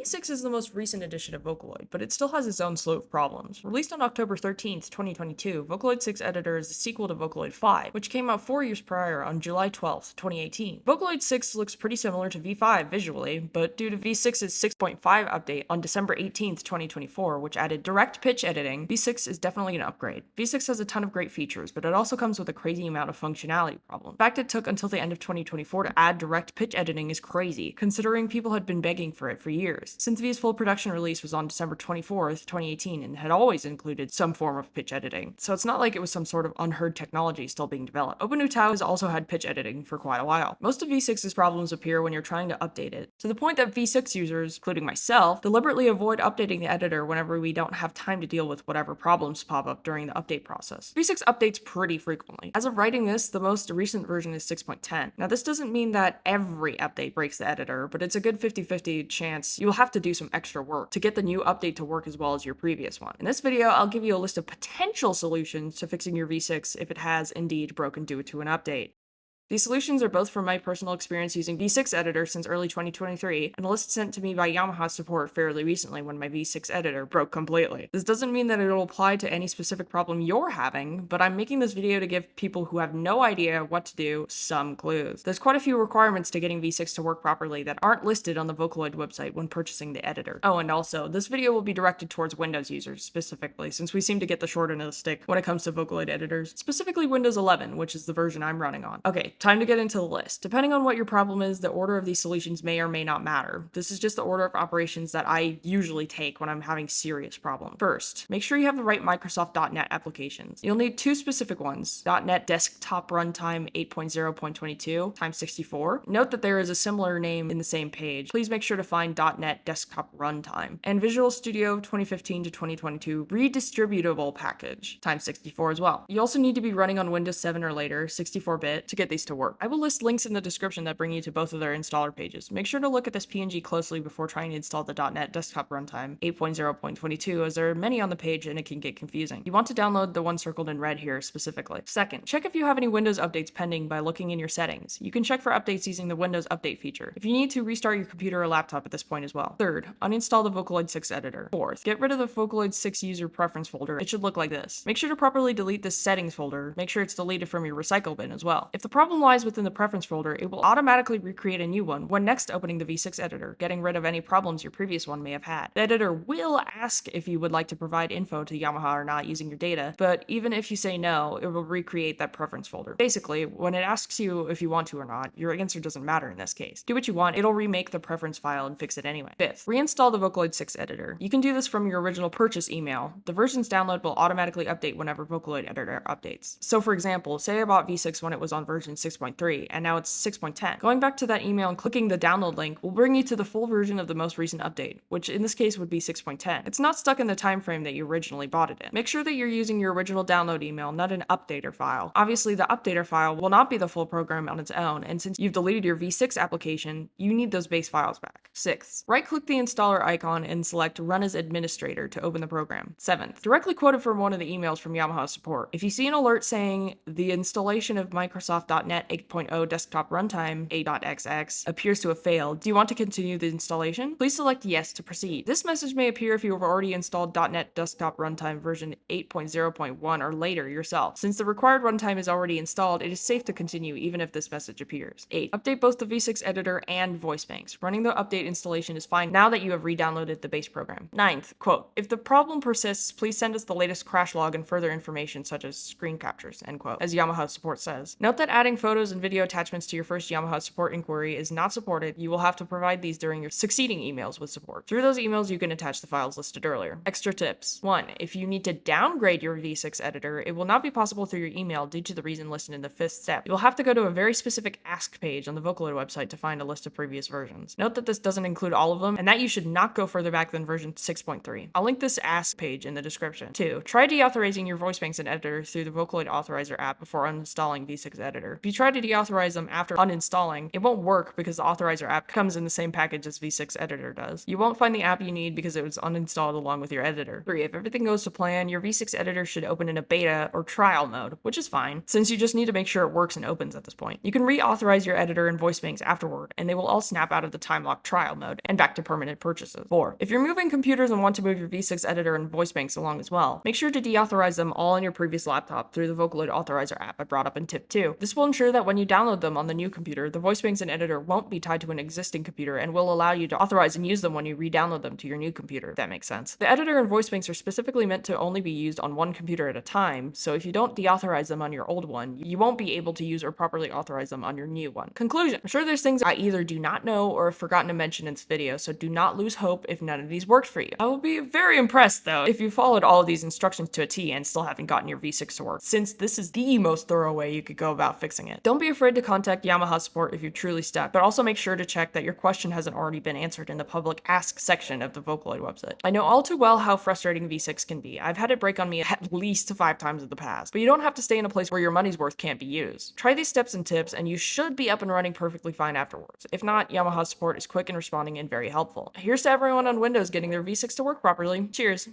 V6 is the most recent edition of Vocaloid, but it still has its own slew of problems. Released on October 13th, 2022, Vocaloid6 Editor is the sequel to Vocaloid 5, which came out 4 years prior on July 12th, 2018. Vocaloid 6 looks pretty similar to V5 visually, but due to V6's 6.5 update on December 18th, 2024, which added direct pitch editing, V6 is definitely an upgrade. V6 has a ton of great features, but it also comes with a crazy amount of functionality problems. The fact it took until the end of 2024 to add direct pitch editing is crazy, considering people had been begging for it for years. Since V's full production release was on December 24th, 2018, and had always included some form of pitch editing, so it's not like it was some sort of unheard technology still being developed. OpenUTAU has also had pitch editing for quite a while. Most of V6's problems appear when you're trying to update it, to the point that V6 users, including myself, deliberately avoid updating the editor whenever we don't have time to deal with whatever problems pop up during the update process. V6 updates pretty frequently. As of writing this, the most recent version is 6.10. Now this doesn't mean that every update breaks the editor, but it's a good 50-50 chance you'll have to do some extra work to get the new update to work as well as your previous one. In this video, I'll give you a list of potential solutions to fixing your V6 if it has indeed broken due to an update. These solutions are both from my personal experience using V6 Editor since early 2023, and a list sent to me by Yamaha support fairly recently when my V6 Editor broke completely. This doesn't mean that it'll apply to any specific problem you're having, but I'm making this video to give people who have no idea what to do some clues. There's quite a few requirements to getting V6 to work properly that aren't listed on the Vocaloid website when purchasing the editor. Oh, and also, this video will be directed towards Windows users specifically, since we seem to get the short end of the stick when it comes to Vocaloid editors, specifically Windows 11, which is the version I'm running on. Okay, time to get into the list. Depending on what your problem is, the order of these solutions may or may not matter. This is just the order of operations that I usually take when I'm having serious problems. First, make sure you have the right Microsoft.NET applications. You'll need two specific ones: .NET Desktop Runtime 8.0.22 x 64. Note that there is a similar name in the same page. Please make sure to find .NET Desktop Runtime. And Visual Studio 2015 to 2022 Redistributable Package x 64 as well. You also need to be running on Windows 7 or later, 64-bit, to get these to work. I will list links in the description that bring you to both of their installer pages. Make sure to look at this PNG closely before trying to install the .NET Desktop Runtime 8.0.22, as there are many on the page and it can get confusing. You want to download the one circled in red here specifically. Second, check if you have any Windows updates pending by looking in your settings. You can check for updates using the Windows Update feature, if you need to restart your computer or laptop at this point as well. Third, uninstall the Vocaloid 6 editor. Fourth, get rid of the Vocaloid 6 user preference folder. It should look like this. Make sure to properly delete this settings folder. Make sure it's deleted from your recycle bin as well. If the problem lies within the preference folder, it will automatically recreate a new one when next opening the V6 editor, getting rid of any problems your previous one may have had. The editor will ask if you would like to provide info to Yamaha or not using your data, but even if you say no, it will recreate that preference folder. Basically, when it asks you if you want to or not, your answer doesn't matter in this case. Do what you want, it'll remake the preference file and fix it anyway. Fifth, reinstall the Vocaloid 6 editor. You can do this from your original purchase email. The versions download will automatically update whenever Vocaloid editor updates. So for example, say I bought V6 when it was on version 6.3, and now it's 6.10. Going back to that email and clicking the download link will bring you to the full version of the most recent update, which in this case would be 6.10. It's not stuck in the time frame that you originally bought it in. Make sure that you're using your original download email, not an updater file. Obviously, the updater file will not be the full program on its own, and since you've deleted your V6 application, you need those base files back. Sixth, right-click the installer icon and select Run as Administrator to open the program. Seventh, directly quoted from one of the emails from Yamaha support. If you see an alert saying the installation of Microsoft.NET 8.0 Desktop Runtime 8.xx appears to have failed, do you want to continue the installation? Please select yes to proceed. This message may appear if you have already installed .NET Desktop Runtime version 8.0.1 or later yourself. Since the required runtime is already installed, it is safe to continue even if this message appears. 8. Update both the V6 editor and voice banks. Running the update installation is fine now that you have re-downloaded the base program. 9th, quote, if the problem persists, please send us the latest crash log and further information such as screen captures, end quote, as Yamaha support says. Note that adding photos and video attachments to your first Yamaha support inquiry is not supported. You will have to provide these during your succeeding emails with support. Through those emails, you can attach the files listed earlier. Extra tips. 1. If you need to downgrade your V6 editor, it will not be possible through your email due to the reason listed in the 5th step. You will have to go to a very specific ask page on the Vocaloid website to find a list of previous versions. Note that this doesn't include all of them, and that you should not go further back than version 6.3. I'll link this ask page in the description. 2. Try deauthorizing your voice banks and editor through the Vocaloid Authorizer app before uninstalling V6 editor. If you try to deauthorize them after uninstalling, it won't work because the authorizer app comes in the same package as V6 Editor does. You won't find the app you need because it was uninstalled along with your editor. 3. If everything goes to plan, your V6 Editor should open in a beta or trial mode, which is fine, since you just need to make sure it works and opens at this point. You can reauthorize your editor and voice banks afterward, and they will all snap out of the time lock trial mode and back to permanent purchases. 4. If you're moving computers and want to move your V6 Editor and voice banks along as well, make sure to deauthorize them all on your previous laptop through the Vocaloid authorizer app I brought up in tip 2. This will ensure that when you download them on the new computer, the voice banks and editor won't be tied to an existing computer and will allow you to authorize and use them when you re-download them to your new computer, if that makes sense. The editor and voice banks are specifically meant to only be used on one computer at a time, so if you don't deauthorize them on your old one, you won't be able to use or properly authorize them on your new one. Conclusion: I'm sure there's things I either do not know or have forgotten to mention in this video, so do not lose hope if none of these worked for you. I will be very impressed though if you followed all of these instructions to a T and still haven't gotten your V6 to work, since this is the most thorough way you could go about fixing it. Don't be afraid to contact Yamaha support if you're truly stuck, but also make sure to check that your question hasn't already been answered in the public ask section of the Vocaloid website. I know all too well how frustrating V6 can be. I've had it break on me at least 5 times in the past, but you don't have to stay in a place where your money's worth can't be used. Try these steps and tips and you should be up and running perfectly fine afterwards. If not, Yamaha support is quick in responding and very helpful. Here's to everyone on Windows getting their V6 to work properly. Cheers!